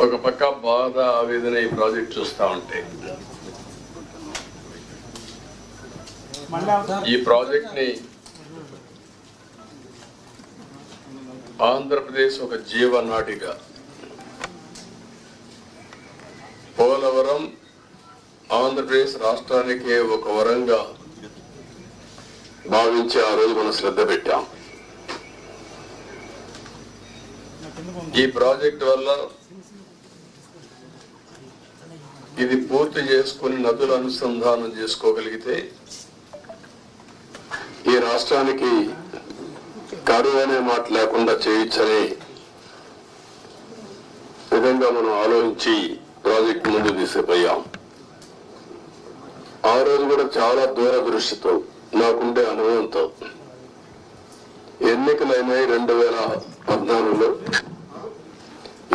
ఒక పక్క బాధ ఆవేదన ఈ ప్రాజెక్ట్ చూస్తూ ఉంటే ఈ ప్రాజెక్ట్ ని ఆంధ్రప్రదేశ్ ఒక జీవనాడిగా పోలవరం ఆంధ్రప్రదేశ్ రాష్ట్రానికి ఒక వరంగా భావించి ఆ రోజు మనం శ్రద్ధ పెట్టాం. ఈ ప్రాజెక్ట్ వల్ల ఇది పూర్తి చేసుకుని నదుల అనుసంధానం చేసుకోగలిగితే ఈ రాష్ట్రానికి కరువు అనే మాట లేకుండా చేయొచ్చనే విధంగా మనం ఆలోచించి ప్రాజెక్ట్ ముందు తీసుకుపోయాం. ఆ రోజు కూడా చాలా దూరదృష్టితో నాకుండే అనుభవంతో ఎన్నికలైనాయి 2014లో.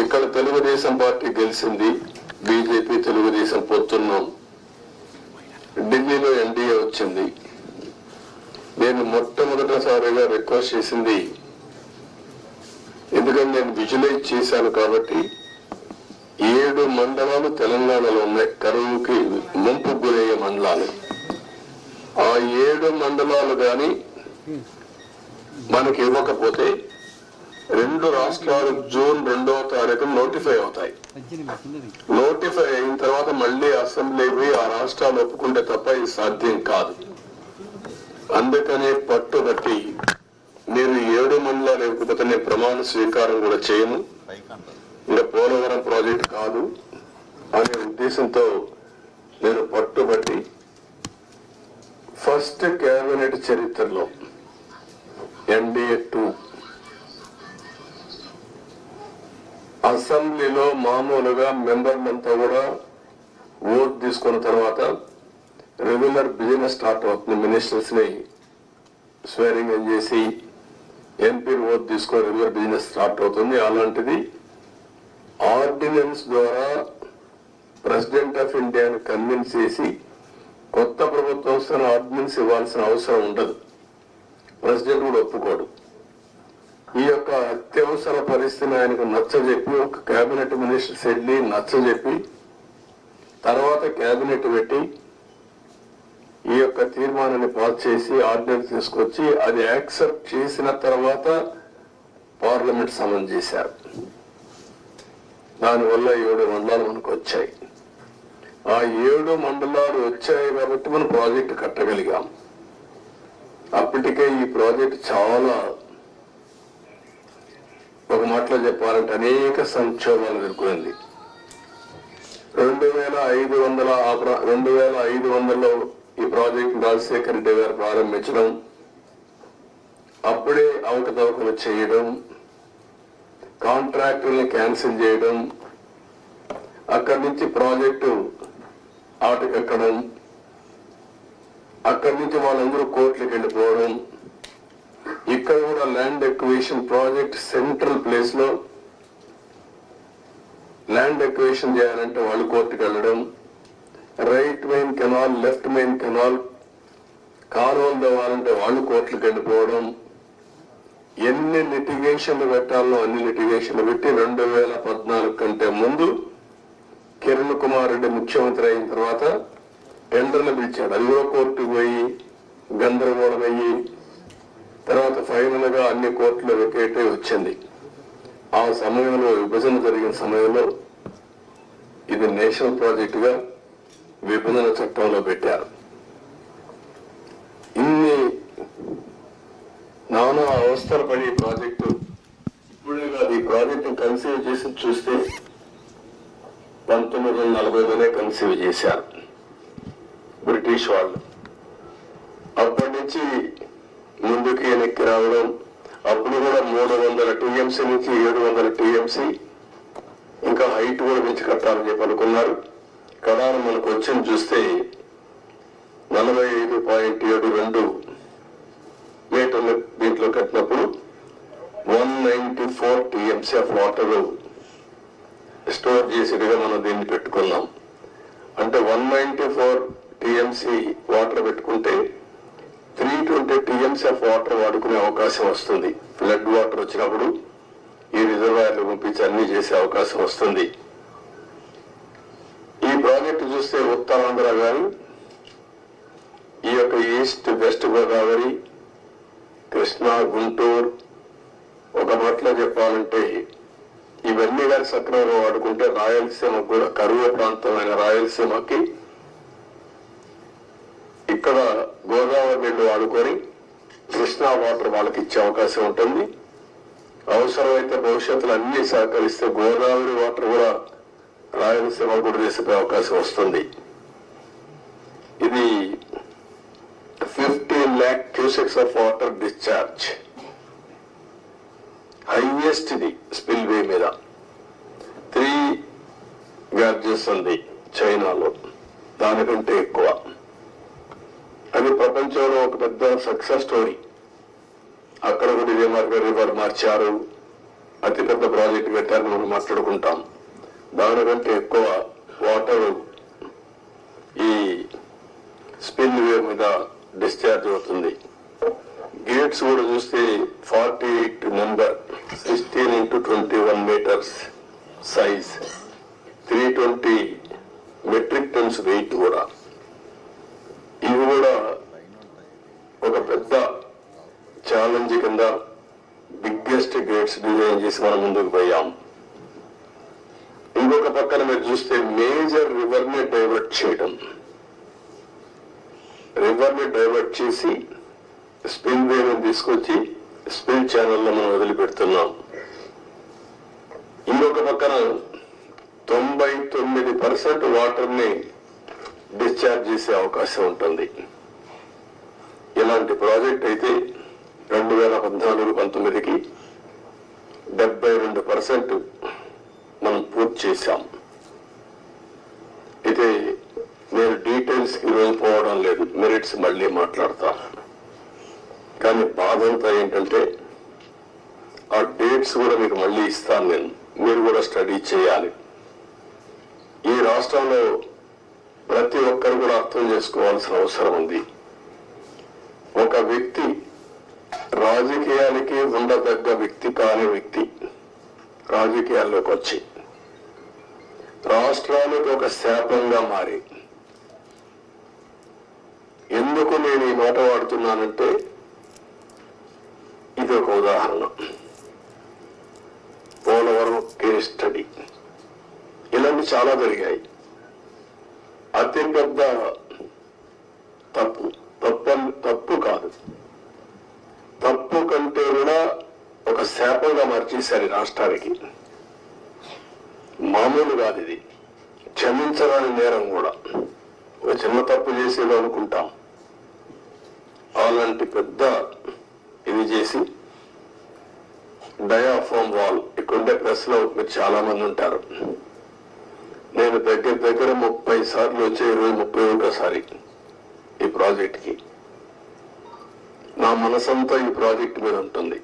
ఇక్కడ తెలుగుదేశం పార్టీ గెలిచింది, బీజేపీ తెలుగుదేశం పొత్తున్నాం. ఢిల్లీలో ఎన్డీఏ వచ్చింది. నేను మొట్టమొదటిసారిగా రిక్వెస్ట్ చేసింది, ఎందుకంటే నేను విజువలైజ్ చేశాను కాబట్టి 7 మండలాలు తెలంగాణలో ఉన్నాయి, కరువుకి ముంపు గురయ్యే మండలాలు. ఆ 7 మండలాలు కానీ మనకి ఇవ్వకపోతే 2 రాష్ట్రాలు జూన్ 2వ తారీఖు నోటిఫై అవుతాయి. నోటిఫై అయిన తర్వాత మళ్ళీ అసెంబ్లీ పోయి ఆ రాష్ట్రాలు ఒప్పుకుంటే తప్ప ఇది సాధ్యం కాదు. అందుకనే పట్టుబట్టి మీరు 7 మండలాలు ఇవ్వకపోతే నేను ప్రమాణ స్వీకారం కూడా చేయను, ఇంకా పోలవరం ప్రాజెక్ట్ కాదు అనే ఉద్దేశంతో నేను పట్టుబట్టి ఫస్ట్ కేబినెట్ చరిత్రలో ఎన్డీఏ 2 అసెంబ్లీలో మామూలుగా మెంబర్లంతా కూడా ఓట్ తీసుకున్న తర్వాత రెగ్యులర్ బిజినెస్ స్టార్ట్ అవుతుంది. మినిస్టర్స్ ని స్వేరింగ్ ఇన్ చేసి ఎంపీ ఓట్ తీసుకొని రెగ్యులర్ బిజినెస్ స్టార్ట్ అవుతుంది. అలాంటిది ఆర్డినెన్స్ ద్వారా ప్రెసిడెంట్ ఆఫ్ ఇండియాని కన్విన్స్ చేసి కొత్త ప్రభుత్వం వస్తున్న ఆర్డినెన్స్ ఇవ్వాల్సిన అవసరం ఉండదు, ప్రెసిడెంట్ కూడా ఒప్పుకోడు. ఈ యొక్క అత్యవసర పరిస్థితిని ఆయనకు నచ్చజెప్పి ఒక కేబినెట్ మినిస్టర్స్ వెళ్ళి నచ్చజెప్పి తర్వాత కేబినెట్ పెట్టి ఈ యొక్క తీర్మానాన్ని పాస్ చేసి ఆర్డినెన్స్ తీసుకొచ్చి అది యాక్సెప్ట్ చేసిన తర్వాత పార్లమెంట్ సమన్ చేశారు. దానివల్ల 7 మండలాలు మనకు వచ్చాయి. ఆ 7 మండలాలు వచ్చాయి కాబట్టి మనం ప్రాజెక్టు కట్టగలిగాం. అప్పటికే ఈ ప్రాజెక్ట్ చాలా, ఒక మాటలో చెప్పాలంటే అనేక సంక్షోభాలు ఎదుర్కొంది. 2500లో ఈ ప్రాజెక్ట్ రాజశేఖర రెడ్డి గారు ప్రారంభించడం, అప్పుడే అవకతవకలు చేయడం, కాంట్రాక్టుల్ని క్యాన్సిల్ చేయడం, అక్కడి నుంచి ప్రాజెక్టు ఆటకెక్కడం, అక్కడి నుంచి వాళ్ళందరూ కోర్టులకు వెళ్ళిపోవడం, ఇక్కడ కూడా land acquisition project central place లో ల్యాండ్ ఎక్విజిషన్ చేయాలంటే వాళ్ళు కోర్టుకు వెళ్ళడం, right main canal left main canal కాలువలు తవ్వాలంటే వాళ్ళు కోర్టులకు వెళ్ళిపోవడం, ఎన్ని లిటిగేషన్లు పెట్టాలో అన్ని లిటిగేషన్లు పెట్టి 2014 కంటే ముందు కిరణ్ కుమార్ రెడ్డి ముఖ్యమంత్రి అయిన తర్వాత టెండర్లు పిలిచాడు. అది కూడా కోర్టుకు పోయి గందరగోళం అయ్యి తర్వాత ఫైనల్ గా అన్ని కోర్టులు వెకేట్ వచ్చింది. ఆ సమయంలో విభజన జరిగిన సమయంలో ఇది నేషనల్ ప్రాజెక్ట్ గా విభజన చట్టంలో పెట్టారు. ఇన్ని నానా అవస్థలు పడి ఈ ప్రాజెక్టు ఇప్పుడే కాదు, ఈ ప్రాజెక్టు కన్సీవ్ చేసి చూస్తే 1940లోనే కన్సీవ్ చేశారు బ్రిటిష్ వాళ్ళు. అప్పటి నుంచి ముందుకి వెనక్కి రావడం, అప్పుడు కూడా 300 టీఎంసీ నుంచి 700 టీఎంసీ ఇంకా హైట్ కూడా పెంచి కట్టాలని చెప్పి అనుకున్నారు. కడాను మనకు వచ్చింది చూస్తే 45.72 మీటర్లు దీంట్లో కట్టినప్పుడు 194 టీఎంసీ ఆఫ్ వాటర్ స్టోర్ చేసేట్టుగా మనం దీన్ని పెట్టుకున్నాం. అంటే 194 టీఎంసీ వాటర్ పెట్టుకుంటే 320 టీఎంసీ ఆఫ్ వాటర్ వాడుకునే అవకాశం వస్తుంది. ఫ్లడ్ వాటర్ వచ్చినప్పుడు ఈ రిజర్వాయర్లు పంపించి అన్ని చేసే అవకాశం వస్తుంది. ప్రాజెక్టు చూస్తే ఉత్తరాంధ్ర కానీ ఈ యొక్క ఈస్ట్ వెస్ట్ గోదావరి, కృష్ణా, గుంటూరు, ఒక మాటలో చెప్పాలంటే ఇవన్నీ కానీ సక్రమంగా వాడుకుంటే రాయలసీమకు కూడా కరువు ప్రాంతమైన రాయలసీమకి ఇక్కడ గోదావరి నీళ్లు వాడుకొని కృష్ణా వాటర్ వాళ్ళకి ఇచ్చే అవకాశం ఉంటుంది. అవసరమైతే భవిష్యత్తులో అన్ని సహకరిస్తే గోదావరి వాటర్ కూడా రాయలసీమ కూడా తీసుకునే అవకాశం వస్తుంది. ఇది 15 lakh cusecs of water discharge, highest ఇది స్పిల్ వే మీద. 3 గ్యార్జెస్ ఉంది చైనాలో, దానికంటే ఎక్కువ. అది ప్రపంచంలో ఒక పెద్ద సక్సెస్ స్టోరీ. అక్కడ కూడా ఇదే రివర్ మార్చారు, అతిపెద్ద ప్రాజెక్టు కట్టారు, మనం మాట్లాడుకుంటాం. దానికంటే ఎక్కువ వాటర్ ఈ స్పిల్ వే మీద డిశ్చార్జ్ అవుతుంది. గేట్స్ కూడా చూస్తే 48 number, 16 into 21 metres size, 320 metric tons weight కూడా. ఇవి కూడా ఒక పెద్ద ఛాలెంజ్ కింద బిగ్గెస్ట్ గేట్స్ డిజైన్ చేసి మనం ముందుకు పోయాం. ఇంకొక పక్కన మీరు చూస్తే మేజర్ రివర్ ని డైవర్ట్ చేయడం, రివర్ ని డైవర్ట్ చేసి స్పిల్ వేని తీసుకొచ్చి స్పిల్ ఛానల్లో మనం వదిలిపెడుతున్నాం. ఇంకొక పక్కన 99% వాటర్ ని డిశ్చార్జ్ చేసే అవకాశం ఉంటుంది. ఇలాంటి ప్రాజెక్ట్ అయితే 2014-19కి 72% మనం పూర్తి చేశాం. అయితే నేను డీటెయిల్స్ కి ఈరోజు పోవడం లేదు, మెరిట్స్ మళ్ళీ మాట్లాడతాను. కానీ బాధ అంతా ఏంటంటే ఆ డేట్స్ కూడా మీకు మళ్ళీ ఇస్తాను నేను, మీరు కూడా స్టడీ చేయాలి. ఈ రాష్ట్రంలో ప్రతి ఒక్కరు కూడా అర్థం చేసుకోవాల్సిన అవసరం ఉంది. ఒక వ్యక్తి రాజకీయాలకి ఉండదగ్గ వ్యక్తి కాని వ్యక్తి రాజకీయాల్లోకి వచ్చి రాష్ట్రానికి ఒక శాపంగా మారి, ఎందుకు నేను ఈ మాట వాడుతున్నానంటే ఇది ఒక ఉదాహరణ. పోలవరం కేస్ స్టడీ, ఇలాంటి చాలా జరిగాయి. అతిపెద్ద తప్పు కాదు, తప్పు కంటే కూడా ఒక శాపంగా మార్చేశారు రాష్ట్రానికి. మామూలు కాదు ఇది, క్షమించరాని నేరం కూడా. ఒక చిన్న తప్పు చేసేది అనుకుంటాం, అలాంటి పెద్ద ఇది చేసి డయాఫామ్ వాల్. ఇక్కడుండే ప్రెస్ లో మీరు చాలా మంది ఉంటారు. నేను దగ్గర 30 సార్లు వచ్చే 31సారి ఈ ప్రాజెక్ట్ కి. నా మనసంతా ఈ ప్రాజెక్ట్ మీద ఉంటుంది.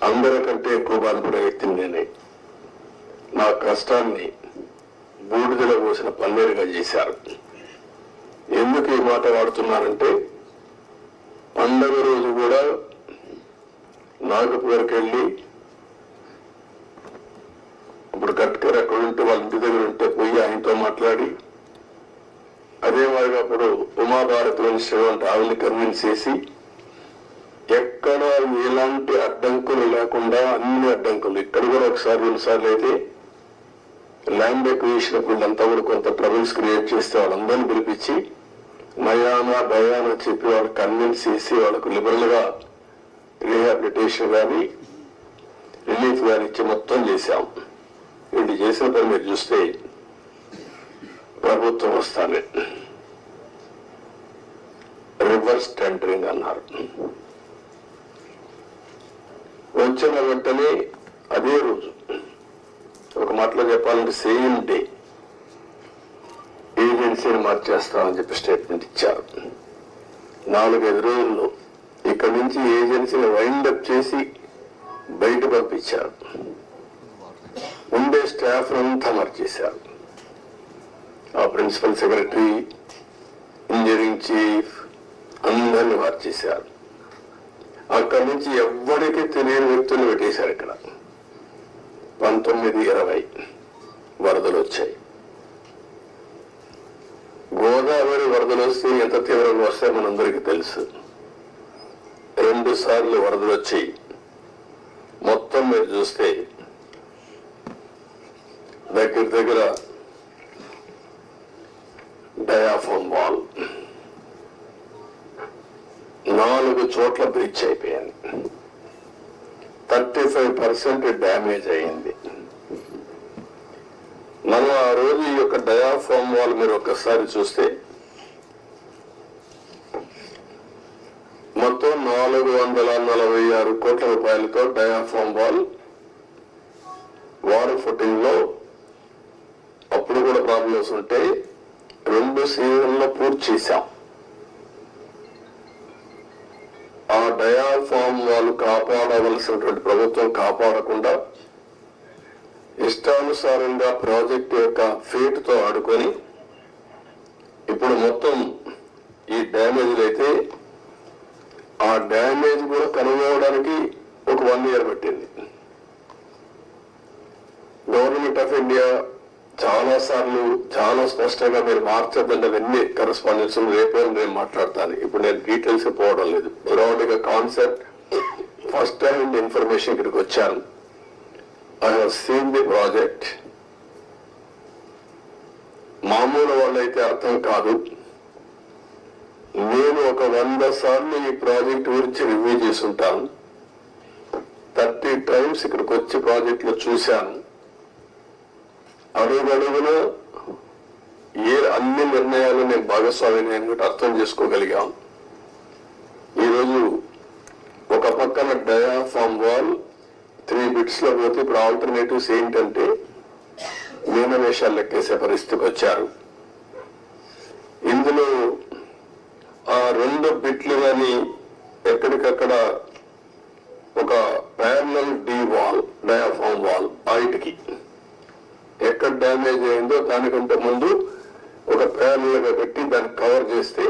అందరికంటే ఎక్కువ బాధపడే వ్యక్తిని నేనే. నా కష్టాన్ని బూడిదలో పోసిన పన్నీరుగా చేశారు. ఎందుకు ఈ మాట వాడుతున్నానంటే, పండగ రోజు కూడా నాగపూర్కి వెళ్ళి, ఇప్పుడు గట్కర్ అక్కడ ఉంటే వాళ్ళ ఇంటి దగ్గర ఉంటే పోయి ఆయనతో మాట్లాడి, అదే మాదిరిగా అప్పుడు ఉమాభారత్ మినిస్టర్ అంటే ఆవిడని కన్విన్స్ చేసి ఎక్కడ ఎలాంటి అడ్డంకులు లేకుండా అన్ని అడ్డంకులు, ఇక్కడ కూడా ఒకసారి 2 సార్లు అయితే ల్యాండ్ ఎక్విజిషన్ అప్పుడు అంతా కూడా కొంత ట్రబుల్స్ క్రియేట్ చేస్తే వాళ్ళందరినీ పిలిపించి నయానా భయానా చెప్పి వాళ్ళకి కన్విన్స్ చేసి వాళ్ళకు లిబరల్ గా రీహాబిలిటేషన్ కానీ రిలీఫ్ కానీ ఇచ్చి మొత్తం చేశాం. వీళ్ళు చేసిన పని మీరు చూస్తే ప్రభుత్వం వస్తానే రివర్స్ టెండరింగ్ అన్నారు. వచ్చిన వెంటనే అదే రోజు, ఒక మాటలో చెప్పాలంటే సేమ్ డే ఏజెన్సీని మార్చేస్తామని చెప్పి స్టేట్మెంట్ ఇచ్చారు. 4-5 రోజుల్లో ఇక్కడి నుంచి ఏజెన్సీని వైండప్ చేసి బయట పంపించారు. ఉండే స్టాఫ్ అంతా మార్చేశారు. ఆ ప్రిన్సిపల్ సెక్రటరీ, ఇంజనీరింగ్ చీఫ్ అందరినీ మార్చేశారు. అక్కడి నుంచి ఎవ్వడికి తెలియని వ్యక్తులు పెట్టేశారు. ఇక్కడ 1920 వరదలు వచ్చాయి. గోదావరి వరదలు వస్తే ఎంత తీవ్రంగా వస్తాయో మనందరికీ తెలుసు. 2 సార్లు వరదలు వచ్చి మొత్తం మీరు చూస్తే దగ్గర డయాఫ్రామ్ వాల్ 4 చోట్ల బ్రీచ్ అయిపోయింది. 35% డ్యామేజ్ అయింది. మనం ఆ రోజు ఈ యొక్క డయాఫ్రామ్ వాల్ మీరు ఒక్కసారి చూస్తే మొత్తం 446 కోట్ల రూపాయలతో డయాఫ్రామ్ వాల్ వాటర్ ఫుటింగ్ లో అప్పుడు కూడా ప్రాబ్లమ్స్ ఉంటే 2 సీజన్లో పూర్తి చేశాం. ఆ డయాఫ్రామ్ వాళ్ళు కాపాడవలసినటువంటి ప్రభుత్వం కాపాడకుండా ఇష్టానుసారంగా ప్రాజెక్టు యొక్క ఫేట్ తో ఆడుకొని ఇప్పుడు మొత్తం ఈ డ్యామేజ్ అయితే ఆ డ్యామేజ్ కూడా కనుగొనడానికి ఒక 1 year పట్టింది. గవర్నమెంట్ ఆఫ్ ఇండియా చాలా సార్లు చాలా స్పష్టంగా మీరు మార్చద్దంటే అవన్నీ కరెస్పాండెన్స్ రేపే నేను మాట్లాడతాను. ఇప్పుడు నేను డీటెయిల్స్ పోవడం లేదు. బ్రాడ్ గా కాన్సెప్ట్ ఫస్ట్ హ్యాండ్ ఇన్ఫర్మేషన్ ఇక్కడికి వచ్చాను. I have seen the project. మామూలు వాళ్ళైతే అర్థం కాదు. నేను ఒక 100 సార్లు ఈ ప్రాజెక్ట్ గురించి రివ్యూ చేసుంటాను. 30 times ఇక్కడికి వచ్చి ప్రాజెక్ట్ లో చూశాను. అడుగడుగున అన్ని నిర్ణయాలు నేను భాగస్వామిని అర్థం చేసుకోగలిగాం. ఈరోజు ఒక పక్కన డయాఫ్రామ్ వాల్ 3 bits లో పోతే ఇప్పుడు ఆల్టర్నేటివ్స్ ఏంటంటే మీనవేషాలు లెక్కేసే పరిస్థితికి వచ్చారు. ఇందులో ఆ 2 బిట్లు కానీ ఎక్కడికక్కడ ఒక parallel D wall diaphragm wall హైట్కి ఎక్కడ డ్యామేజ్ అయిందో దానికంటే ముందు ఒక ప్యారలల్ గా పెట్టి దాన్ని కవర్ చేస్తే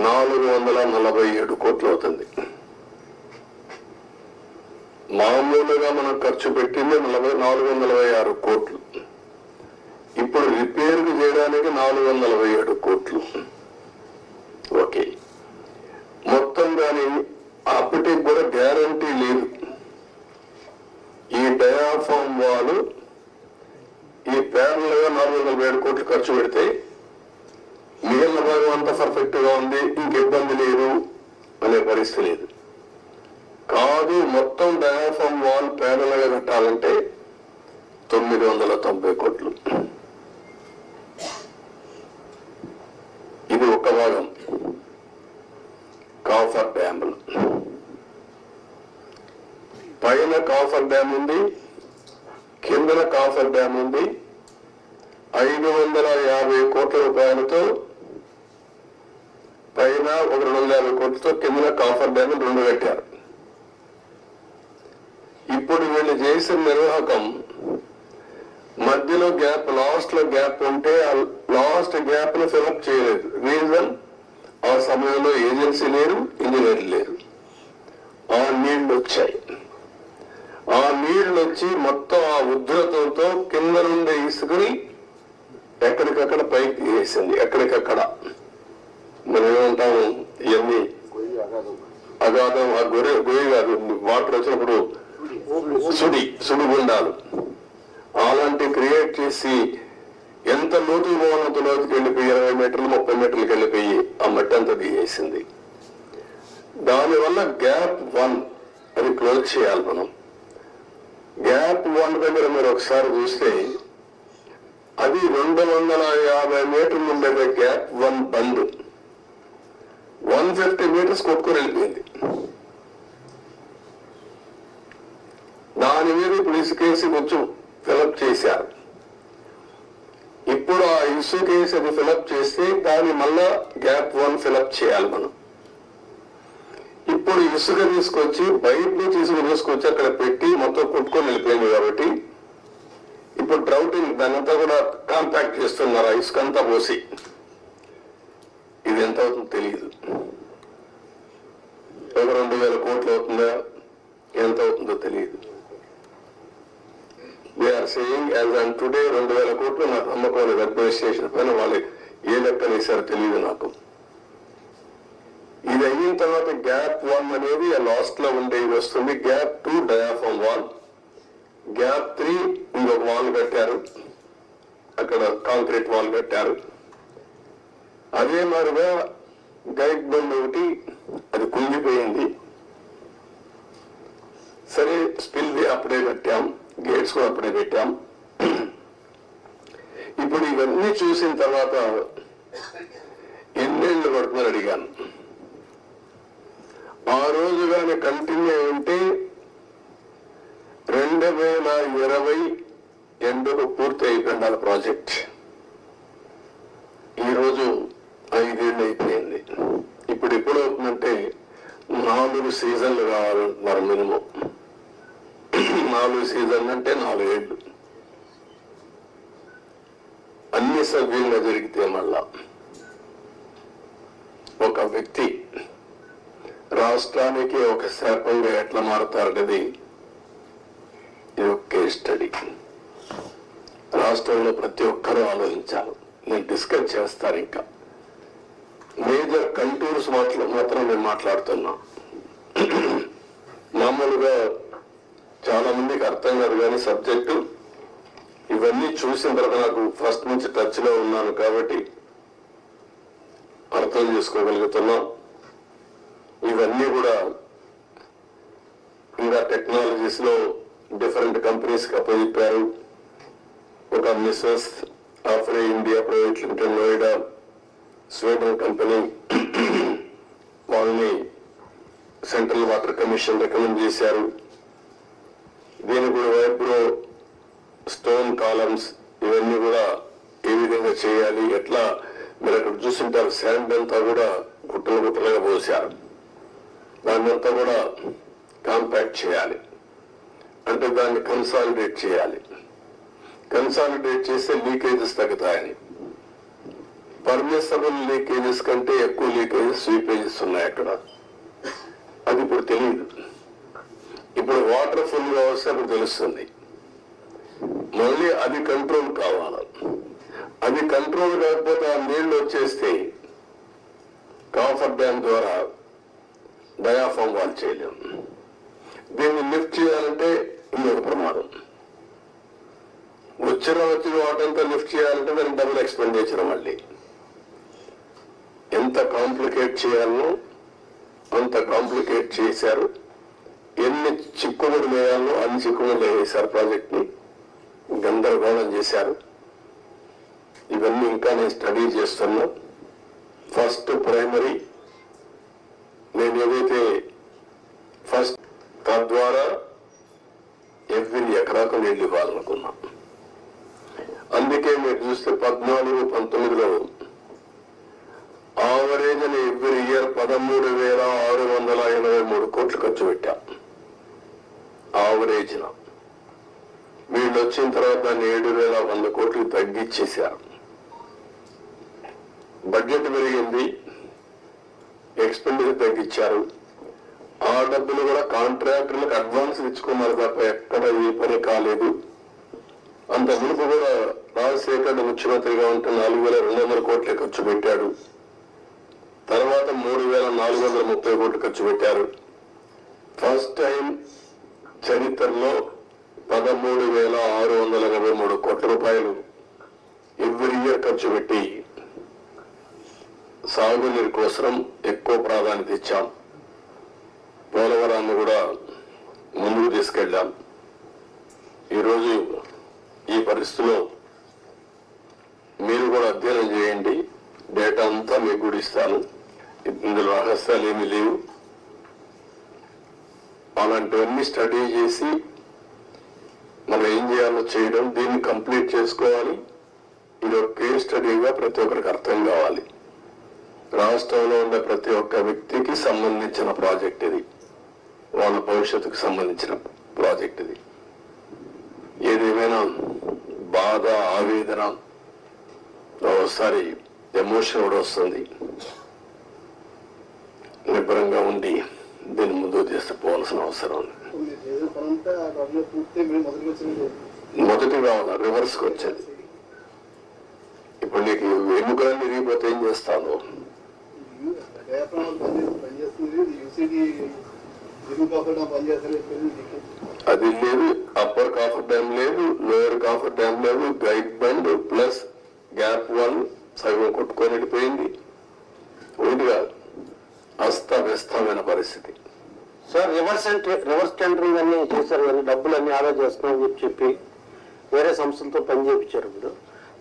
447 కోట్లు అవుతుంది. మామూలుగా మనం ఖర్చు పెట్టింది 446 కోట్లు. ఇప్పుడు రిపేర్ చేయడానికి 447 కోట్లు. ఓకే, మొత్తం దాని అప్పటికి కూడా గ్యారంటీ లేదు. ఈ డయాఫ్రామ్ వాల్ ఈ ప్యారల్ గా 447 కోట్లు ఖర్చు పెడితే మిగిలిన భాగం అంతా పర్ఫెక్ట్ గా ఉంది, ఇంక ఇబ్బంది లేదు అనే పరిస్థితి లేదు. కాదు, మొత్తం డయాఫ్రామ్ వాల్ ప్యారల్ గా కట్టాలంటే 990 కోట్లు. ఇది ఒక భాగం. కాఫర్ డ్యాములు పైన కాఫర్ డ్యామ్ ఉంది, కిందన కాఫర్ డ్యామ్ ఉంది. 550 కోట్ల రూపాయలతో పైన ఒక 250 కోట్లతో కిందన కాఫర్ డ్యామ్ 2 కట్టారు. ఇప్పుడు వీళ్ళు చేసిన నిర్వాహకం మధ్యలో గ్యాప్, లాస్ట్ లో గ్యాప్ ఉంటే లాస్ట్ గ్యాప్ ను ఫిలప్ చేయలేదు. రీజన్, ఆ సమయంలో ఏజెన్సీ లేరు, ఇంజనీర్లు లేరు. ఆ నీళ్లు వచ్చాయి. ఆ నీళ్లు వచ్చి మొత్తం ఆ ఉధృతంతో కింద నుండి ఇసుకుని ఎక్కడికక్కడ పైకి వేసింది. ఎక్కడికక్కడ మనం ఏమంటాము, ఇవన్నీ అగాధం, ఆ గొయ్యి కాదు, వాటర్ వచ్చినప్పుడు సుడిగుండాలు అలాంటి క్రియేట్ చేసి ఎంత లోతుకు పోవాలంత లోతుకి వెళ్ళిపోయి 20 మీటర్లు 30 మీటర్లకు వెళ్ళిపోయి ఆ మట్టి అంతా దిగేసింది. దానివల్ల గ్యాప్ 1 అది క్లోజ్ చేయాలి. మనం గ్యాప్ 1 దగ్గర మీరు ఒకసారి చూస్తే అది 250 మీటర్లు ఉండేది. గ్యాప్ 1 బంద్ 150 మీటర్స్ కొట్టుకొని వెళ్ళిపోయింది. దాని మీద ఇప్పుడు ఇసుకేసి కొంచెం ఫిలప్ చేశారు. ఇప్పుడు ఆ ఇసుకేసి అది ఫిలప్ చేస్తే దాన్ని మళ్ళా గ్యాప్ 1 ఫిలప్ చేయాలి మనం. ఇప్పుడు ఇసుక తీసుకొచ్చి బయట నుంచి ఇసుక తీసుకొచ్చి అక్కడ పెట్టి మొత్తం కొట్టుకొని వెళ్ళిపోయింది. కాబట్టి ఇప్పుడు డ్రౌటింగ్ దానంతా కూడా కాంపాక్ట్ చేస్తున్నారు. ఆ ఇసుక అంతా పోసి ఇది ఎంత అవుతుందో తెలియదు. ఒక 2000 కోట్లు అవుతుందా, ఎంత అవుతుందో తెలియదు. We're saying as on today 2000 కోట్లు నాకు నమ్మకం లేదు. అడ్మినిస్ట్రేషన్ పైన వాళ్ళు ఏ లెక్కలు వేశారో తెలియదు నాకు. ఇది అయిన తర్వాత గ్యాప్ 1 అనేది లాస్ట్ లో ఉండేది వస్తుంది. గ్యాప్ 2 డయాఫామ్ వాల్, గ్యాప్ 3 ఇంకొక వాల్ కట్టారు, అక్కడ కాంక్రీట్ వాల్ కట్టారు. అదే మాదిరిగా గైడ్ బండ్ ఒకటి అది కుంగిపోయింది. సరే స్పిల్ వే అప్పుడే కట్టాం, గేట్స్ కూడా అప్పుడే పెట్టాం. ఇప్పుడు ఇవన్నీ చూసిన తర్వాత ఎన్నేళ్లు పడుతుందని అడిగాను. ఆ రోజు కానీ కంటిన్యూ ఉంటే 2020 ఎండుకు పూర్తి అయిపోయింది ప్రాజెక్ట్. ఈరోజు 5 ఏళ్ళు అయిపోయింది. ఇప్పుడు ఎప్పుడు అవుతుందంటే 4 సీజన్లు కావాలంటున్నారు మినిమం. 4 సీజన్లు అంటే 4 ఏళ్ళు. అన్ని సవ్యంగా జరిగితే మళ్ళా ఒక వ్యక్తి రాష్ట్రానికి ఒక శాపంగా ఎట్లా మారుతారనేది ఇది ఒక కేస్ స్టడీ. రాష్ట్రంలో ప్రతి ఒక్కరూ ఆలోచించాలి. నేను డిస్కస్ చేస్తాను. ఇంకా మేజర్ కంటూర్స్ మాత్రం నేను మాట్లాడుతున్నా. మామూలుగా చాలా మందికి అర్థం కాదు కానీ సబ్జెక్టు ఇవన్నీ చూసిన తర్వాత నాకు ఫస్ట్ నుంచి టచ్ లో ఉన్నాను కాబట్టి అర్థం చేసుకోగలుగుతున్నా. ఇవన్నీ కూడా ఇంకా టెక్నాలజీస్ లో డిఫరెంట్ కంపెనీస్ కి అప్పచెప్పారు. ఒక Messrs Afry India private limited Noida Sweden company, వాళ్ళని సెంట్రల్ వాటర్ కమిషన్ రికమెండ్ చేశారు. దీని కూడా వైబ్రో స్టోన్ కాలమ్స్ ఇవన్నీ కూడా ఏ విధంగా చేయాలి, ఎట్లా మీరు అక్కడ చూసింటారు. శాండ్ అంతా కూడా గుట్టలు గుట్టలుగా పోసారు. దాన్ని అంతా కూడా కాంపాక్ట్ చేయాలి, అంటే దాన్ని కన్సాలిడేట్ చేయాలి. కన్సాలిడేట్ చేస్తే లీకేజెస్ తగ్గుతాయని. పర్మిసబుల్ లీకేజెస్ కంటే ఎక్కువ లీకేజెస్, స్వీపేజెస్ ఉన్నాయి అక్కడ. అది ఇప్పుడు తెలియదు. ఇప్పుడు వాటర్ ఫుల్ గా వస్తే అప్పుడు తెలుస్తుంది. మళ్ళీ అది కంట్రోల్ కావాలి. అది కంట్రోల్ కాకపోతే ఆ నీళ్లు వచ్చేస్తే కాఫర్ డ్యామ్ ద్వారా డయాఫామ్ వాల్ చేయలేం. దీన్ని లిఫ్ట్ చేయాలంటే ఇంకొక ప్రమాదం. వచ్చిన వాటంతా లిఫ్ట్ చేయాలంటే దానికి డబుల్ ఎక్స్పెండిచర్. మళ్ళీ ఎంత కాంప్లికేట్ చేయాలనో అంత కాంప్లికేట్ చేశారు. ఎన్ని చిక్కుముడులు వేయాలో అన్ని చిక్కుముడులు వేశారు. ప్రాజెక్ట్ ని గందరగోళం చేశారు. ఇవన్నీ ఇంకా నేను స్టడీ చేస్తున్నా. ఫస్ట్ ప్రైమరీ నేను ఏదైతే ఫస్ట్ తద్వారా ఎవ్రీ ఎకరాకు నీళ్లు ఇవ్వాలనుకున్నా. అందుకే మీరు చూస్తే 14-19లో ఆవరేజ్ అని ఎవ్రీ ఇయర్ 13,683 కోట్లు ఖర్చు పెట్టాం ఆవరేజ్. వీళ్ళు వచ్చిన తర్వాత దాన్ని 7,100 కోట్లు తగ్గించేశారు. బడ్జెట్ పెరిగింది, ఎక్స్పెండిచర్ తగ్గించారు. ఆ డబ్బులు కూడా కాంట్రాక్టర్లకు అడ్వాన్స్ ఇచ్చుకున్నారు తప్ప ఎక్కడ ఏ పని కాలేదు. అంత మునుపు కూడా రాజశేఖర్ ముఖ్యమంత్రిగా ఉంటే 4,200 కోట్లే ఖర్చు పెట్టాడు. తర్వాత 3,430 కోట్లు ఖర్చు పెట్టారు. ఫస్ట్ టైం చరిత్రలో 13,683 కోట్ల రూపాయలు ఎవ్రీ ఇయర్ ఖర్చు పెట్టి సాగునీరు కోసం ఎక్కువ ప్రాధాన్యత ఇచ్చాం. పోలవరాన్ని కూడా ముందుకు తీసుకెళ్లాం. ఈరోజు ఈ పరిస్థితిలో మీరు కూడా అధ్యయనం చేయండి. డేటా అంతా మీకు కూడా ఇస్తాను. ఇందులో రహస్యాలు ఏమీ లేవు. అలాంటివన్నీ స్టడీ చేసి మనం ఏం చేయాలో చేయడం, దీన్ని కంప్లీట్ చేసుకోవాలి. ఇది ఒక కేస్ స్టడీగా ప్రతి ఒక్కరికి అర్థం కావాలి. రాష్ట్రంలో ఉండే ప్రతి ఒక్క వ్యక్తికి సంబంధించిన ప్రాజెక్ట్ ఇది. వాళ్ళ భవిష్యత్తుకు సంబంధించిన ప్రాజెక్ట్ ఇది. ఏదేమైనా బాధ, ఆవేదన, ఒకసారి ఎమోషన్ కూడా వస్తుంది. నిబ్బరంగా ఉండి దీన్ని ముందుకు తీసుకుపోవాల్సిన అవసరం ఉంది. మొదటి కావాలి, రివర్స్కి వచ్చేది. ఇప్పుడు నీకు ఎన్నికలన్నీ ఇరిగిపోతే ఏం చేస్తాను? అది లేదు, అప్పర్ కాఫర్ డ్యామ్ లేదు, లోయర్ కాఫర్ డ్యామ్ లేదు, గైడ్ బండ్ ప్లస్ గ్యాప్ 1 సగం కొట్టుకొని వెళ్ళిపోయింది. ఒకటి కాదు, అస్తవ్యస్తమైన పరిస్థితి. సార్ రివర్స్ టెండరింగ్ అన్ని చేశారు కానీ డబ్బులన్నీ ఆదా చేస్తున్నామని చెప్పి వేరే సంస్థలతో పని చేయించారు. ఇప్పుడు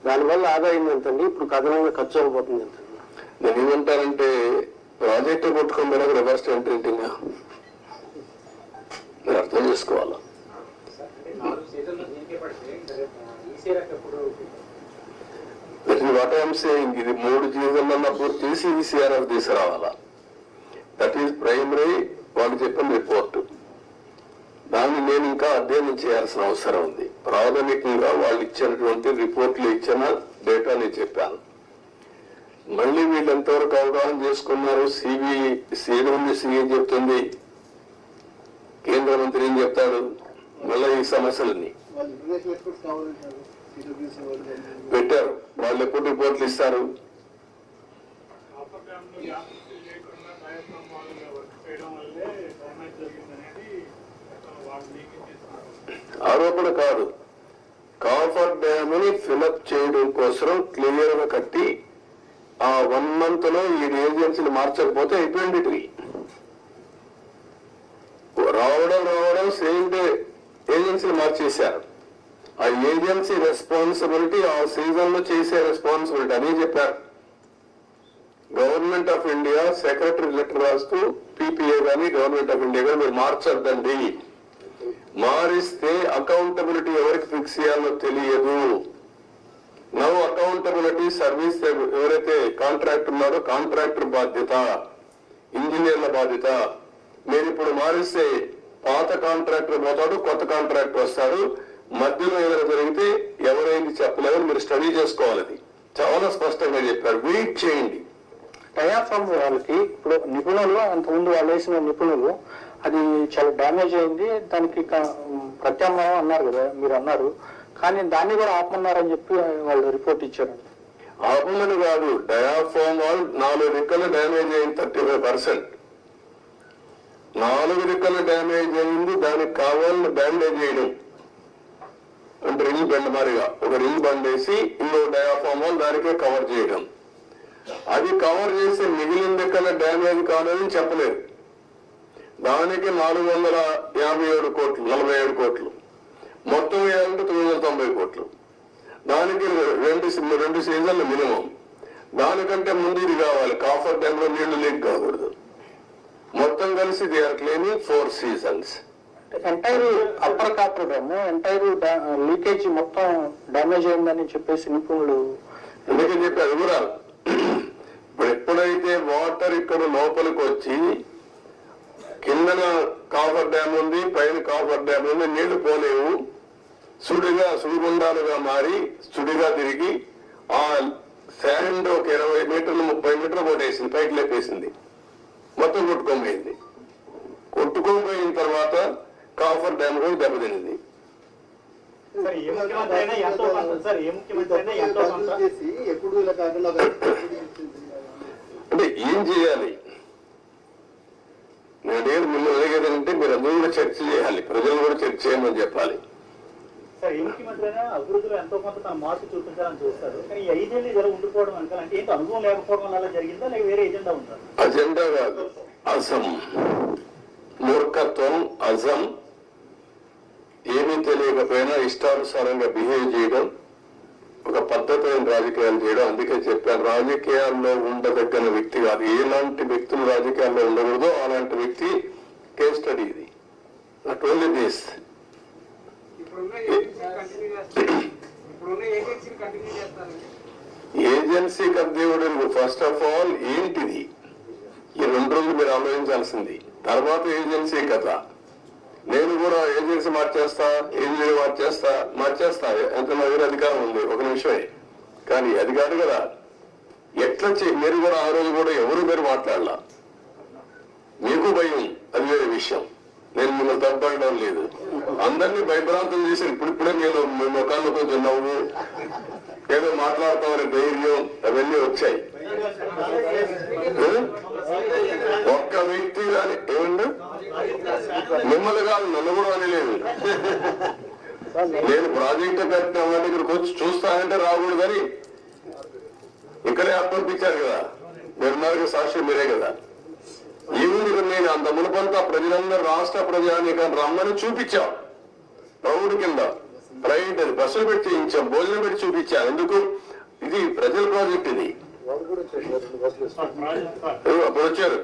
దానివల్ల ఆదాయం ఎంతండి? ఇప్పుడు కథనంగా ఖర్చు అయిపోతుంది ఎంత? నేను ఏమంటానంటే ప్రాజెక్టు కొట్టుకొని పోయినా రివర్స్ టెండరింగ్ మీరు అర్థం చేసుకోవాలా. వాట్ ఐఎమ్ సేయింగ్, ఇది 3 సీజన్లలో పూర్తి చేసి ఈసీఆర్ఎఫ్ తీసుకురావాలా. దట్ ఈస్ ప్రైమరీ వాళ్ళు చెప్పిన రిపోర్టు. దాన్ని నేను ఇంకా అధ్యయనం చేయాల్సిన అవసరం ఉంది. ప్రాథమికంగా వాళ్ళు ఇచ్చినటువంటి రిపోర్ట్లు ఇచ్చిన డేటా నేను చెప్పాను. మళ్ళీ వీళ్ళు ఎంతవరకు అవగాహన చేసుకున్నారు? సిఏ చెప్తుంది, కేంద్ర మంత్రి ఏం చెప్తాడు? మళ్ళీ ఈ సమస్యలన్నీ పెట్టారు. వాళ్ళు ఎప్పుడు రిపోర్ట్లు ఇస్తారు? ఆరోపణ కాదు, కాఫర్ డ్యామ్ ని ఫిలప్ చేయడం కోసం క్లియర్ గా కట్టి ఆ 1 month లో ఈ ఏజెన్సీలు మార్చకపోతే అయిపోయింది. రావడం సేమ్ డే ఏజెన్సీలు మార్చేశారు. ఆ ఏజెన్సీ రెస్పాన్సిబిలిటీ ఆ సీజన్ లో చేసే రెస్పాన్సిబిలిటీ అని చెప్పారు. Government of India secretary letter రాస్తూ పీపీఏ కానీ గవర్నమెంట్ ఆఫ్ ఇండియా కానీ మీరు మార్చొద్దండి, మారిస్తే అకౌంటబిలిటీ ఎవరికి ఫిక్స్ చేయాలో తెలియదు. నౌ అకౌంటబిలిటీ సర్వీస్ ఎవరైతే కాంట్రాక్టర్ ఉన్నారో కాంట్రాక్టర్ బాధ్యత, ఇంజనీర్ల బాధ్యత. మీరు ఇప్పుడు మారిస్తే పాత కాంట్రాక్టర్ పోతాడు, కొత్త కాంట్రాక్టర్ వస్తాడు. మధ్యలో ఏదైనా జరిగితే ఎవరైంది చెప్పలేదని మీరు స్టడీ చేసుకోవాలి. అది చాలా స్పష్టంగా చెప్పారు. వెయిట్ చేయండి. డయాఫ్రామ్ వాళ్ళకి ఇప్పుడు నిపుణులు అంతకుముందు వాళ్ళు వేసిన నిపుణులు అది చాలా డ్యామేజ్ అయింది, దానికి ప్రత్యామ్నాయం అన్నారు కదా, మీరు అన్నారు. కానీ దాన్ని కూడా ఆపమన్నారని చెప్పి వాళ్ళు రిపోర్ట్ ఇచ్చారు. ఆపమని కాదు, డయాఫ్రామ్ వాల్ 4 దిక్కలు డ్యామేజ్ అయింది, 35%. 4 దిక్కలు డ్యామేజ్ అయింది. దానికి కావాలని బ్యాండేజ్ చేయడం అంటే రింగ్ బెండ్ మారిగా ఒక రింగ్ బండేసి ఇంకో డయాఫ్రామ్ వాల్ దానికే కవర్ చేయడం. అది కవర్ చేసి మిగిలిన దిక్కల డ్యామేజ్ కాదని చెప్పలేదు. దానికి 457 కోట్లు, 47 కోట్లు, మొత్తం వేయాలంటే 990 కోట్లు. దానికి 2 సీజన్లు మినిమం. దానికంటే ముందు ఇది కావాలి, కాఫర్ డ్యామ్ లో నీళ్లు లీక్ కాకూడదు. మొత్తం కలిసి they are claiming 4 seasons. Entire upper coffer dam entire leakage మొత్తం డ్యామేజ్ అయిందని చెప్పేసి నిపుణులు ఎందుకని చెప్పారు వివరాలు. ఇప్పుడు ఎప్పుడైతే వాటర్ ఇక్కడ లోపలికి వచ్చి కిందన కాఫర్ డ్యామ్ ఉంది, పైన కాఫర్ డ్యామ్ ఉంది, నీళ్లు పోలేవు, సుడిగుండాలుగా మారి సుడిగా తిరిగి ఆ శాండ్ ఒక 20 మీటర్లు 30 మీటర్లు కొట్టేసింది, పైకి లేపేసింది, మొత్తం కొట్టుకోపోయింది. కొట్టుకోపోయిన తర్వాత కాఫర్ డ్యామ్ కూడా దెబ్బతింది. అంటే ఏం చేయాలి? నేను మిమ్మల్ని అడిగేదంటే మీరు అందరూ కూడా చర్చ చేయాలి, ప్రజలు కూడా చర్చ చేయమని చెప్పాలి. సార్ ఏ ముఖ్యమంత్రి అయినా అభివృద్ధిలో ఎంతో కొంత తన మార్పు చూపించాలని చూస్తారు, కానీ 5 ఏళ్ళు జర ఉండిపోవడం అంటే ఏంటి అనుభవం లేకపోవడం వల్ల జరిగిందా లేక వేరే ఎజెండా ఉందా? అజెండా కాదు, అజం, మూర్ఖత్వం, అజం, ఏమీ తెలియకపోయినా ఇష్టానుసారంగా బిహేవ్ చేయడం, ఒక పద్ధతైన రాజకీయాలు చేయడం. అందుకే చెప్పాను, రాజకీయాల్లో ఉండదగ్గన వ్యక్తి కాదు. ఎలాంటి వ్యక్తులు రాజకీయాల్లో ఉండకూడదో అలాంటి వ్యక్తి కేస్ స్టడీ ఇది. Not only this. Agency continue. First of all ఏంటిది? ఈ 2 రోజులు మీరు ఆలోచించాల్సింది. తర్వాత ఏజెన్సీ కథ. నేను కూడా ఏజెన్సీ మార్చేస్తా ఎంత నా దగ్గర అధికారం ఉంది, ఒక నిమిషమే. కానీ అది కాదు కదా. ఎట్లా మీరు కూడా ఆ రోజు కూడా ఎవరు మీరు మాట్లాడాల, మీకు భయం, అది వేరే విషయం. నేను మిమ్మల్ని తప్పడం లేదు, అందరినీ భయభ్రాంతం చేశారు. ఇప్పుడిప్పుడే నేను మీ ముఖాల్లో కొంచెం నవ్వు ఏదో మాట్లాడతామని ధైర్యం అవన్నీ వచ్చాయి. ఒక్క వ్యక్తి కానీ ఏమండి మిమ్మల్ని కాదు నన్ను కూడా అనలేదు. నేను ప్రాజెక్టు కట్టిన వాళ్ళ దగ్గరికి వచ్చి చూస్తానంటే రాకూడదని ఇక్కడే అప్పంపించారు కదా, మీరున్నారు సాక్షి మీరే కదా. ఈవినింగ్ నేను అంత మునుపంతా ప్రజలందరూ రాష్ట్ర ప్రజానీకాన్ని రమ్మని చూపించాం. ప్రౌఢ కింద ప్రైవేట్ అది బస్సులు పెట్టి చేయించాం, భోజనం పెట్టి చూపించాం. ఎందుకు ఇది ప్రజల ప్రాజెక్ట్, ఇది అప్పుడు వచ్చారు.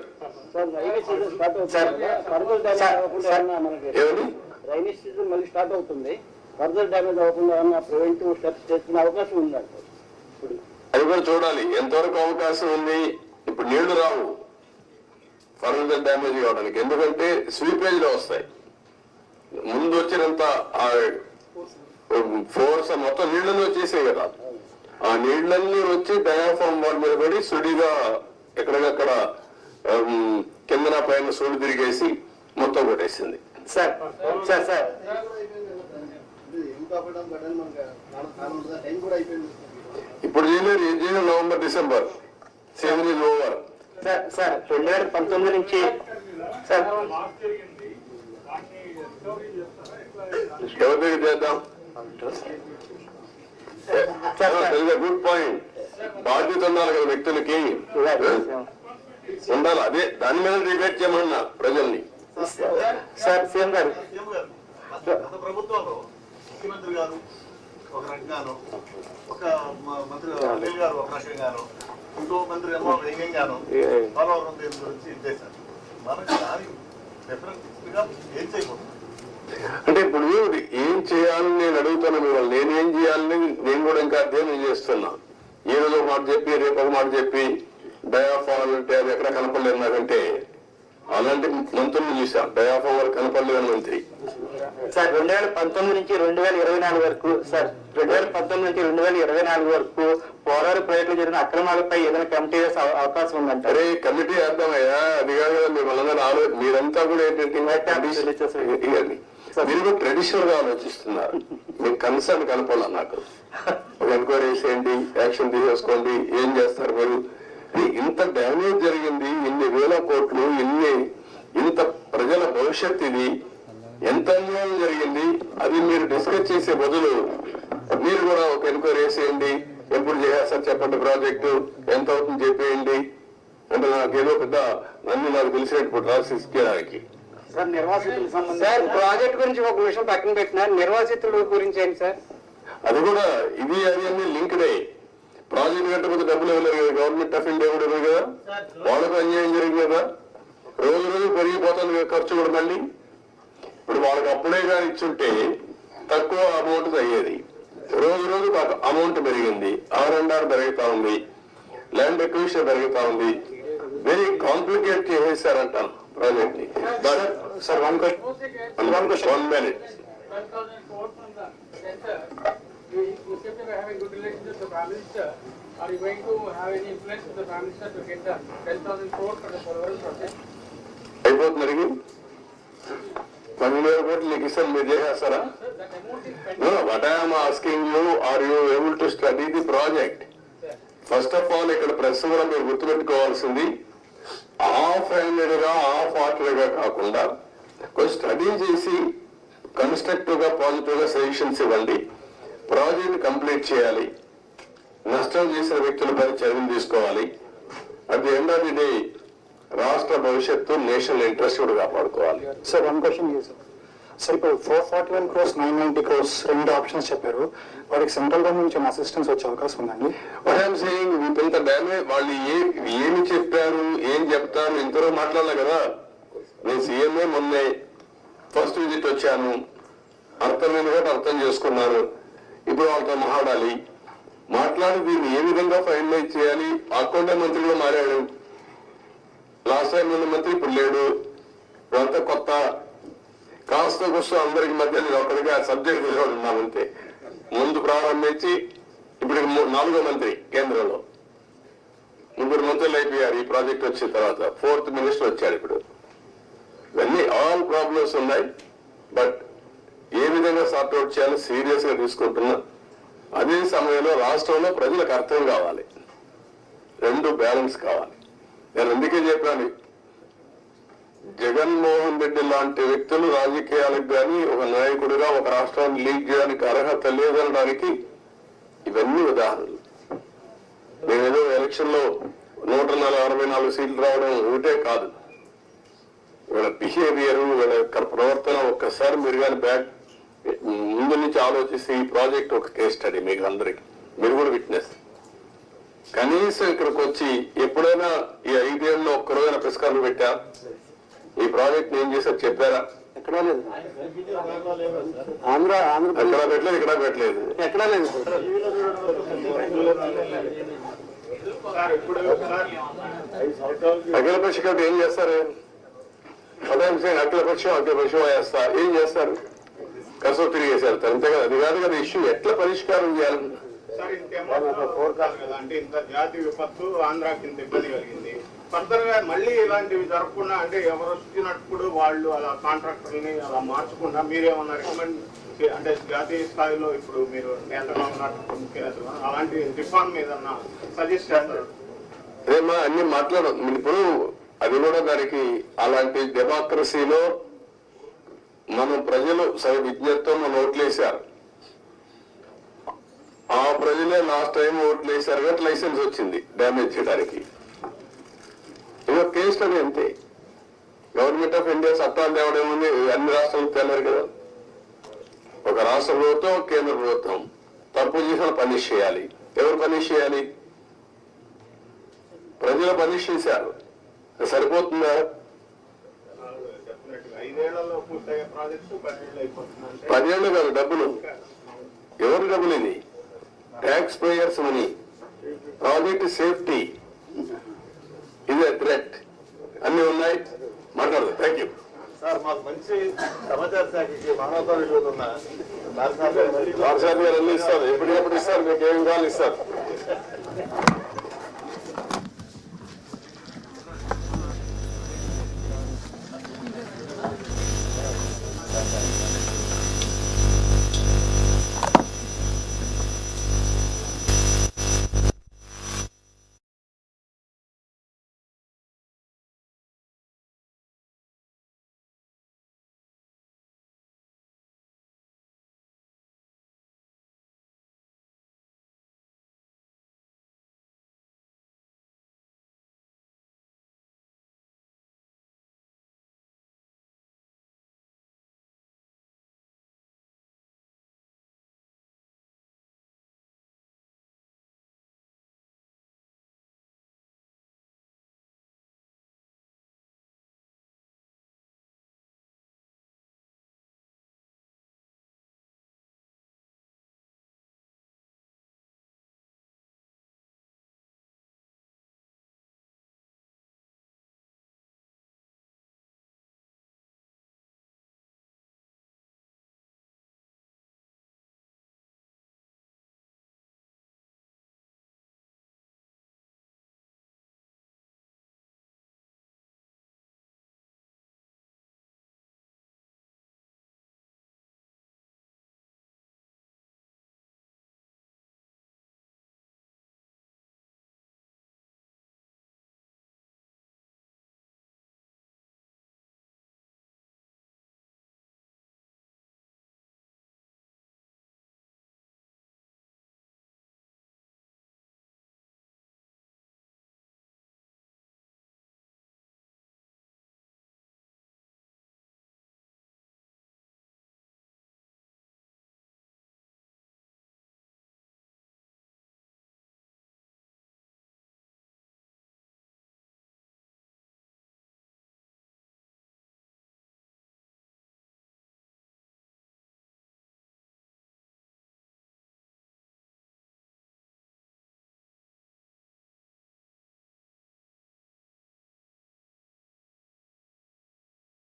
ఏమని రైనీ సీజన్ మళ్ళీ స్టార్ట్ అవుతుంది, ఫర్దర్ డ్యామేజ్ అవ్వకుండా ప్రివెంటివ్ స్టెప్స్ చేసుకునే అవకాశం ఉందంట. అది కూడా చూడాలి ఎంతవరకు అవకాశం ఉంది. ఇప్పుడు నీళ్లు రావు ఫర్దర్ డ్యామేజ్ కావడానికి, ఎందుకంటే స్వీపేజ్ లో వస్తాయి. ముందు వచ్చినంత ఫోర్స్ మొత్తం నీళ్లలో వచ్చేసాయి కదా, ఆ నీళ్లన్నీ వచ్చి డయాఫామ్ వాల్ మీద పడి సుడిగా ఎక్కడికక్కడ కిందన పైన సుడి తిరిగేసి మొత్తం కొట్టేసింది. సార్ సార్ సార్ ఇప్పుడు చేయలేరు, November December season is over. Sir 2019 నుంచి సార్ ఎవరి దగ్గర చేద్దాం? Good point. బాధ్యత ఉండాలి కదా వ్యక్తులకి, ఉండాలి. అదే దాని మీద డిబేట్ చేయమన్నా ప్రజల్ని. సార్ సీఎం గారు గత ప్రభుత్వంలో ముఖ్యమంత్రి గారు ఒక రకంగాను, ఒక మంత్రి అనిల్ గారు ఒక రకంగాను, ఇంకో మంత్రి ఏమో వ్యంగ్యంగాను పోలవరం దీని గురించి ఇచ్చేశారు. మనకి దాని డిఫరెన్స్ గా ఏం చేయకూడదు అంటే ఇప్పుడు ఏం చేయాలని నేను అడుగుతాను మిమ్మల్ని. నేనేం చేయాలని నేను కూడా ఇంకా అధ్యయనం చేస్తున్నా. ఈ రోజు ఒక మాట చెప్పి రేపు ఒక మాట చెప్పి డయాఫాల్ అంటే అది ఎక్కడ కనపడలేదు నాకంటే. అలాంటి మంత్రులు చూసాం, డయాఫామ్ వరకు కనపడలేని మంత్రి. సార్ 2019 నుంచి 2024 వరకు సార్ 2019 నుంచి 2024 వరకు పోరాడు ప్రాజెక్టులు జరిగిన అక్రమాలపై ఏదైనా కమిటీ వేసే అవకాశం ఉందంట. అరే కమిటీ వేద్దామయ్యా, అది కాదు కదా మిమ్మల్ని మీరంతా కూడా ఏంటంటే మీరు కూడా ట్రెడిషనల్ గా ఆలోచిస్తున్నారు. మీకు కన్సర్న్ కనపడాలి. నాకు ఒక ఎంక్వైరీ చేసేయండి, యాక్షన్ తీసేసుకోండి, ఏం చేస్తారు మీరు. ఇంత డ్యామేజ్ జరిగింది, ఇన్ని వేల కోట్లు, ఇంత ప్రజల భవిష్యత్, ఇది ఎంత అన్యాయం జరిగింది. అది మీరు డిస్కస్ చేసే బదులు మీరు కూడా ఒక ఎంక్వైరీ వేసేయండి, ఎప్పుడు చేసేస్తారు చెప్పండి, ప్రాజెక్టు ఎంత అవుతుంది చెప్పేయండి అంటే నాకేదో పెద్ద అన్ని నాకు తెలిసినప్పుడు రాసికి. సార్ నిర్వాసితులకు సంబంధించి సార్ ప్రాజెక్ట్ గురించి ఒక విషయం పక్కన పెట్టినా, నిర్వాసితుల గురించి ఏంటి సార్? అది కూడా ఇది అది అన్ని లింక్డే. ప్రాజెక్ట్ కట్టకపోతే డబ్బులు ఇవ్వలేరు కదా, గవర్నమెంట్ ఆఫ్ ఇండియా కూడా ఇవ్వదు కదా, వాళ్ళకు అన్యాయం జరిగింది కదా, రోజు రోజు పెరిగిపోతుంది ఖర్చు కూడా. మళ్ళీ ఇప్పుడు వాళ్ళకి అప్పుడే కానీ ఇచ్చుంటే తక్కువ అమౌంట్ అయ్యేది, రోజు రోజు అమౌంట్ పెరిగింది, ఆర్&ఆర్ పెరుగుతా ఉంది, ల్యాండ్ ఎక్విజిషన్ పెరుగుతా ఉంది. వెరీ కాంప్లికేట్ చేసేసారంటాను ప్రాజెక్ట్ ని. Sir one minute. You said you were having good relations with the Prime Minister. Are you going to have any influence with the Prime Minister to get the 10,000 crores for the Polavaram project? అయిపోతుంది అడిగి 10,000 కోట్లు నీకు ఇస్తాను, మీరు చేసేస్తారా? That amount is pending. What I'm asking you, are you able to study the project? First of all ఇక్కడ press కూడా మీరు గుర్తుపెట్టుకోవాల్సింది, హాఫ్ హ్యాండెడ్ గా హాఫ్ హార్టెడ్ గా కాకుండా కొంచెం స్టడీ చేసి కన్స్ట్రక్టివ్ గా పాజిటివ్ గా సజెషన్స్ ఇవ్వండి. ప్రాజెక్ట్ కంప్లీట్ చేయాలి, నష్టం చేసిన వ్యక్తులపై చర్యలు తీసుకోవాలి. At the end of the day రాష్ట్ర భవిష్యత్తు, నేషనల్ ఇంట్రెస్ట్ కూడా కాపాడుకోవాలి. సార్ వన్ క్వశ్చన్ సార్, ఇప్పుడు 441 crores 990 crores రెండు ఆప్షన్స్ చెప్పారు, వాడికి సెంట్రల్ గవర్నమెంట్ నుంచి అసిస్టెన్స్ వచ్చే అవకాశం ఉందండి? వాట్ ఐఎమ్ సేయింగ్, ఇంత డ్యామేజ్ వాళ్ళు ఏమి చెప్పారు, ఏం చెప్తారు, ఇంతవరకు మాట్లాడలే కదా. నేను సీఎంఏ మొన్నే ఫస్ట్ విజిట్ వచ్చాను, అర్థమైన కూడా అర్థం చేసుకున్నాను. ఇప్పుడు వాళ్ళతో మాట్లాడి దీన్ని ఏ విధంగా ఫైనలైజ్ చేయాలి. అకౌంట్ మంత్రి కూడా మారాడు, లాస్ట్ టైం ఉన్న మంత్రి ఇప్పుడు లేడు, ఇదంతా కొత్త. కాస్త కూస్తో అందరికి మధ్య నేను ఒకరిగా సబ్జెక్ట్ ఉన్నామంతే. ముందు ప్రారంభించి ఇప్పుడు 4వ మంత్రి కేంద్రంలో, 3 మంత్రులు అయిపోయారు ఈ ప్రాజెక్ట్ వచ్చిన తర్వాత. 4th మినిస్టర్ వచ్చాడు ఇప్పుడు. ఇవన్నీ ఆల్ ప్రాబ్లమ్స్ ఉన్నాయి, బట్ ఏ విధంగా సార్ట్అవుట్ చేయాలో సీరియస్ గా తీసుకుంటున్నా. అదే సమయంలో రాష్ట్రంలో ప్రజలకు అర్థం కావాలి, రెండు బ్యాలెన్స్ కావాలి. నేను అందుకే చెప్పాను, జగన్మోహన్ రెడ్డి లాంటి వ్యక్తులు రాజకీయాలకు కానీ ఒక నాయకుడిగా ఒక రాష్ట్రాన్ని లీడ్ చేయడానికి అర్హత లేదనడానికి ఇవన్నీ ఉదాహరణలు. నేనేదో ఎలక్షన్ లో 164 సీట్లు రావడం ఒకటే కాదు, వీళ్ళ బిహేవియర్, వీళ్ళ యొక్క ప్రవర్తన ఒక్కసారి మీరు కానీ బ్యాక్ ముందు నుంచి ఆలోచిస్తే ఈ ప్రాజెక్ట్ ఒక కేస్ స్టడీ మీకు అందరికి, మీరు కూడా విట్నెస్. కనీసం ఇక్కడికి వచ్చి ఎప్పుడైనా ఈ 5 ఏళ్ళలో ఒక్కరోజైనా పురస్కారం పెట్టా, ఈ ప్రాజెక్ట్ ఏం చేశారు చెప్పారా? ఎక్కడా లేదు. అక్కడ పెట్టలేదు, ఇక్కడ పెట్టలేదు, ఎక్కడా లేదు. అఖిలపక్ష కమిటీ ఏం చేస్తారు? అఖిలపక్షం వేస్తా ఏం చేస్తారు? కసో తిరిగి వేసేస్తారు అంతే కదా. అది కాదు కదా ఇష్యూ, ఎట్లా పరిష్కారం చేయాలి? సార్ ఇంకేమో కదా అంటే ఇంత జాతి విపత్తు ఆంధ్రాకి ఇంత ఇబ్బంది కలిగింది, ఫర్దర్ గా మళ్ళీ ఇలాంటివి జరగకుండా అంటే ఎవరు వచ్చినప్పుడు వాళ్ళు అలా కాంట్రాక్టర్ని అలా మార్చకుండా మీరేమన్నా రికమెండ్ అంటే జాతీయ స్థాయిలో ఇప్పుడు మీరు నేతగా ఉన్నట్టు ముఖ్య నేతలు అలాంటి రిఫార్మ్ ఏదన్నా సజెస్ట్ చేస్తారు? అదేమా అన్ని మాట్లాడదు ఇప్పుడు. అది కూడా దానికి అలాంటి డెమోక్రసీలో మనం ప్రజలు సరి విజ్ఞతతో మన ఓట్లేశారు, ఆ ప్రజలే లాస్ట్ టైం ఓట్లు వేశారు కాబట్టి లైసెన్స్ వచ్చింది డ్యామేజ్ చేయడానికి. ఇదో కేసు అది అంతే. గవర్నమెంట్ ఆఫ్ ఇండియా చట్టాలు తేవడేముంది, అన్ని రాష్ట్రాలు తేలేరు కదా. ఒక రాష్ట్ర ప్రభుత్వం, కేంద్ర ప్రభుత్వం తప్పు చేసిన పనిష్ చేయాలి. ఎవరు పనిష్ చేయాలి? ప్రజలు పనిష్ చేశారు, సరిపోతుందా? 5 ఏళ్లలో పూర్తయ్యే ప్రాజెక్టు 10 ఏళ్ళు అయిపోతుంది. 10 ఏళ్ళు కాదు, డబ్బులు ఎవరు డబ్బులు? ఇది tax payers money. Project safety ఇదే థ్రెట్, అన్ని ఉన్నాయి. మాట్లాడదు. Thank you sir. మాకు మంచి సమాచార శాఖకి మానవతా ఉన్న వారసాది గారు అన్ని ఇస్తారు, ఎప్పటికప్పుడు ఇస్తారు, మీకు ఏం కావాలి ఇస్తారు.